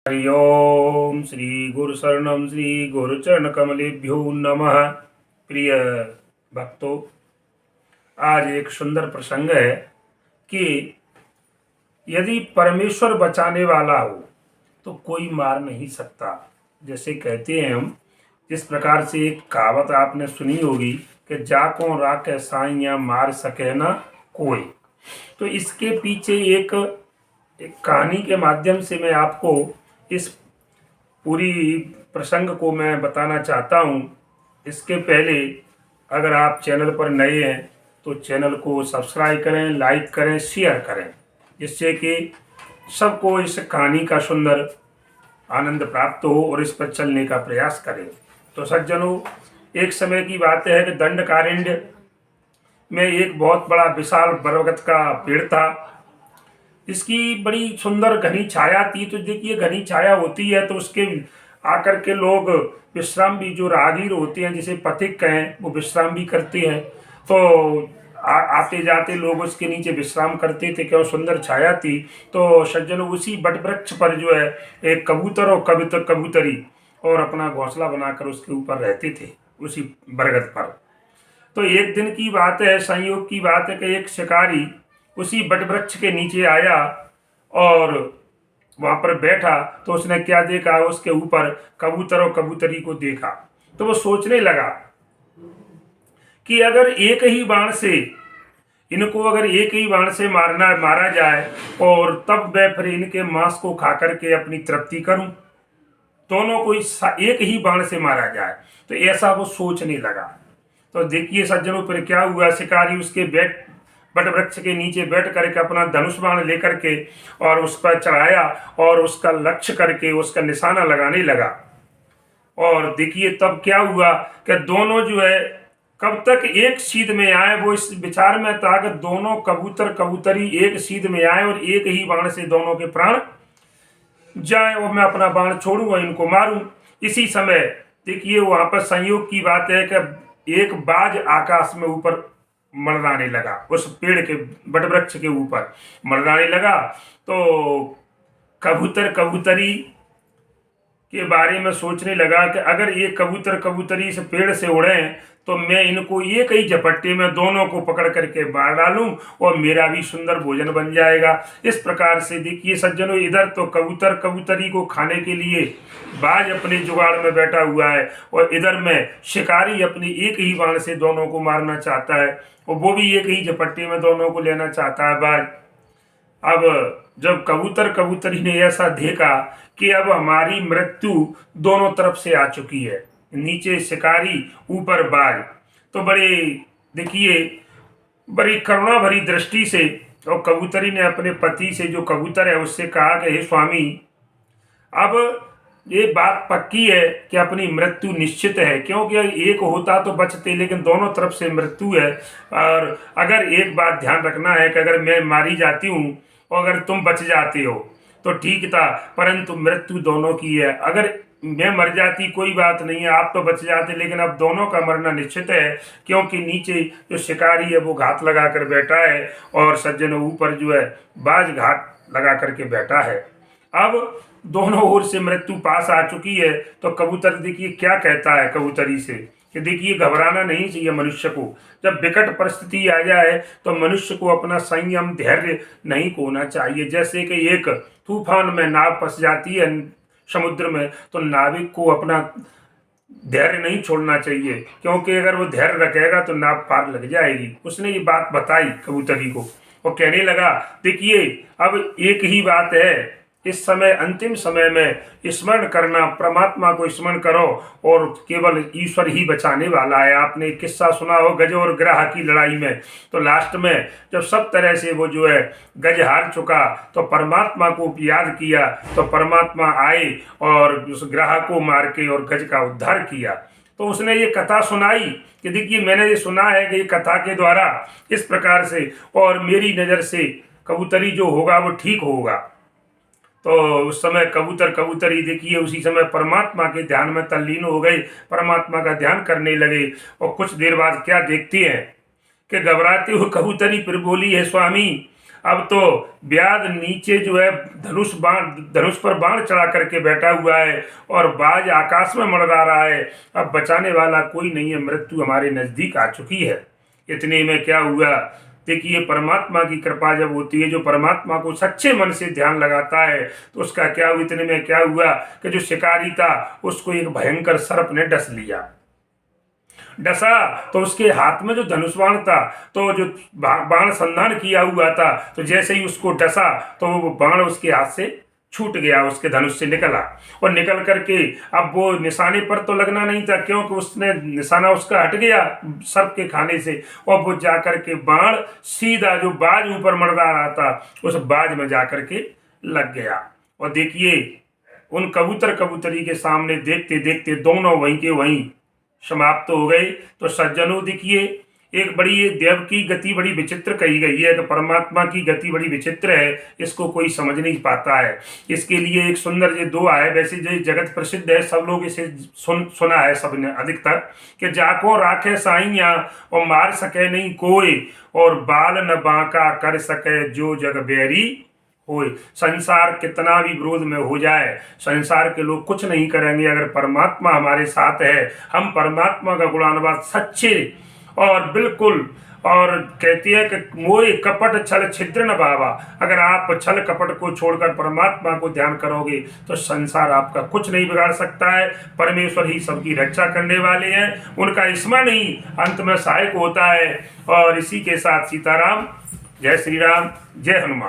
हरि ओम श्री गुरु शरणम श्री गुरुचरण कमलेभ्यो नमः। प्रिय भक्तों, आज एक सुंदर प्रसंग है कि यदि परमेश्वर बचाने वाला हो तो कोई मार नहीं सकता। जैसे कहते हैं हम, जिस प्रकार से एक कहावत आपने सुनी होगी कि जाको राखे साइया मार सके ना कोई। तो इसके पीछे एक कहानी के माध्यम से मैं आपको इस पूरी प्रसंग को मैं बताना चाहता हूँ। इसके पहले अगर आप चैनल पर नए हैं तो चैनल को सब्सक्राइब करें, लाइक करें, शेयर करें, जिससे कि सबको इस कहानी का सुंदर आनंद प्राप्त हो और इस पर चलने का प्रयास करें। तो सज्जनों, एक समय की बात है कि दंडकारण्य में एक बहुत बड़ा विशाल बरगद का पेड़ था। इसकी बड़ी सुंदर घनी छाया थी। तो देखिए, घनी छाया होती है तो उसके आकर के लोग विश्राम भी, जो राहगीर होते हैं जिसे पथिक कहें, वो विश्राम भी करते हैं। तो आते जाते लोग उसके नीचे विश्राम करते थे, क्यों सुंदर छाया थी। तो सज्जनों, उसी बट वृक्ष पर जो है एक कबूतर और कबूतरी और अपना घोंसला बनाकर उसके ऊपर रहते थे, उसी बरगद पर। तो एक दिन की बात है, संयोग की बात है कि एक शिकारी उसी बटवृक्ष के नीचे आया और वहां पर बैठा। तो उसने क्या देखा, उसके ऊपर कबूतर और कबूतरी को देखा। तो वो सोचने लगा कि अगर एक ही बाण से इनको अगर एक ही बाण से मारा जाए और तब मैं फिर इनके मांस को खा करके अपनी तृप्ति करूं। दोनों को एक ही बाण से मारा जाए, तो ऐसा वो सोचने लगा। तो देखिए सज्जनों, फिर क्या हुआ, शिकारी उसके बट वृक्ष के नीचे बैठ करके अपना धनुष बाण लेकर के और उस पर चढ़ाया और उसका लक्ष्य करके उसका निशाना लगाने लगा। और देखिए तब क्या हुआ कि दोनों जो है कब तक एक सीध में आए, वो इस विचार में था कि दोनों कबूतर कबूतरी एक सीध में आए और एक ही बाण से दोनों के प्राण जाए और मैं अपना बाण छोड़ूं और इनको मारूं। इसी समय देखिए, वहां पर संयोग की बात है कि एक बाज आकाश में ऊपर मंडराने लगा, उस पेड़ के बटवृक्ष के ऊपर मंडराने लगा। तो कबूतर कबूतरी के बारे में सोचने लगा कि अगर ये कबूतर कबूतरी इस पेड़ से उड़े तो मैं इनको एक ही झपट्टे में दोनों को पकड़ करके मार डालूं और मेरा भी सुंदर भोजन बन जाएगा। इस प्रकार से देखिए सज्जनों, इधर तो कबूतर कबूतरी को खाने के लिए बाज अपने जुगाड़ में बैठा हुआ है और इधर में शिकारी अपनी एक ही बाण से दोनों को मारना चाहता है और वो भी एक ही झपट्टे में दोनों को लेना चाहता है बाज। अब जब कबूतर कबूतरी ने ऐसा देखा कि अब हमारी मृत्यु दोनों तरफ से आ चुकी है, नीचे शिकारी ऊपर बाज, तो बड़े देखिए बड़ी करुणा भरी दृष्टि से और कबूतरी ने अपने पति से, जो कबूतर है, उससे कहा कि हे स्वामी, अब ये बात पक्की है कि अपनी मृत्यु निश्चित है, क्योंकि एक होता तो बचते, लेकिन दोनों तरफ से मृत्यु है। और अगर एक बात ध्यान रखना है कि अगर मैं मारी जाती हूँ और अगर तुम बच जाते हो तो ठीक था, परंतु मृत्यु दोनों की है। अगर मैं मर जाती कोई बात नहीं है, आप तो बच जाते, लेकिन अब दोनों का मरना निश्चित है, क्योंकि नीचे जो शिकारी है वो घात लगा कर बैठा है और सज्जनों ऊपर जो है बाज घात लगा करके बैठा है। अब दोनों ओर से मृत्यु पास आ चुकी है। तो कबूतर देखिए क्या कहता है कबूतरी से कि देखिए, घबराना नहीं चाहिए मनुष्य को। जब विकट परिस्थिति आ जाए तो मनुष्य को अपना संयम धैर्य नहीं खोना चाहिए। जैसे कि एक तूफान में नाव फंस जाती है समुद्र में, तो नाविक को अपना धैर्य नहीं छोड़ना चाहिए, क्योंकि अगर वो धैर्य रखेगा तो नाव पार लग जाएगी। उसने ये बात बताई कबूतरी को और कहने लगा, देखिए अब एक ही बात है, इस समय अंतिम समय में स्मरण करना, परमात्मा को स्मरण करो और केवल ईश्वर ही बचाने वाला है। आपने किस्सा सुना हो गज और ग्रह की लड़ाई में, तो लास्ट में जब सब तरह से वो जो है गज हार चुका तो परमात्मा को याद किया, तो परमात्मा आए और उस ग्रह को मार के और गज का उद्धार किया। तो उसने ये कथा सुनाई कि देखिए, मैंने ये सुना है कि ये कथा के द्वारा इस प्रकार से और मेरी नज़र से कबूतरी जो होगा वो ठीक होगा। तो उस समय कबूतर कबूतरी देखिए उसी समय परमात्मा के ध्यान में तल्लीन हो गए, परमात्मा का ध्यान करने लगे। और कुछ देर बाद क्या देखते हैं कि घबराते हुए कबूतरी फिर बोली, है स्वामी, अब तो व्याध नीचे जो है धनुष पर बाण चढ़ा करके बैठा हुआ है और बाज आकाश में मंडरा रहा है। अब बचाने वाला कोई नहीं है, मृत्यु हमारे नजदीक आ चुकी है। इतने में क्या हुआ, देखिए परमात्मा की कृपा जब होती है, जो परमात्मा को सच्चे मन से ध्यान लगाता है तो उसका क्या हुआ, इतने में क्या हुआ कि जो शिकारी था उसको एक भयंकर सर्प ने डस लिया। डसा तो उसके हाथ में जो धनुष बाण था, तो जो बाण संधान किया हुआ था, तो जैसे ही उसको डसा तो वो बाण उसके हाथ से छूट गया, उसके धनुष से निकला और निकल करके अब वो निशाने पर तो लगना नहीं था, क्योंकि उसने निशाना उसका हट गया सर्प के खाने से, और वो जाकर के बाण सीधा जो बाज ऊपर मंडरा रहा था उस बाज में जाकर के लग गया। और देखिए उन कबूतरी के सामने देखते देखते दोनों वहीं के वहीं समाप्त हो गए। तो सज्जनों देखिए, एक बड़ी देव की गति बड़ी विचित्र कही गई है कि परमात्मा की गति बड़ी विचित्र है, इसको कोई समझ नहीं पाता है। इसके लिए एक सुंदर ये दोहा है, वैसे ये जगत प्रसिद्ध है, सब लोग इसे सुना है सबने अधिकतर, कि जाको राखे साइया और मार सके नहीं कोई, और बाल न बांका कर सके जो जग बैरी होए। संसार कितना भी विरोध में हो जाए, संसार के लोग कुछ नहीं करेंगे अगर परमात्मा हमारे साथ है। हम परमात्मा का गुणानुवाद सच्चे और बिल्कुल, और कहती है कि मोह कपट छल छिद्र न भावा, अगर आप छल कपट को छोड़कर परमात्मा को ध्यान करोगे तो संसार आपका कुछ नहीं बिगाड़ सकता है। परमेश्वर ही सबकी रक्षा करने वाले हैं, उनका स्मरण ही अंत में सहायक होता है। और इसी के साथ सीताराम, जय श्री राम, जय हनुमान।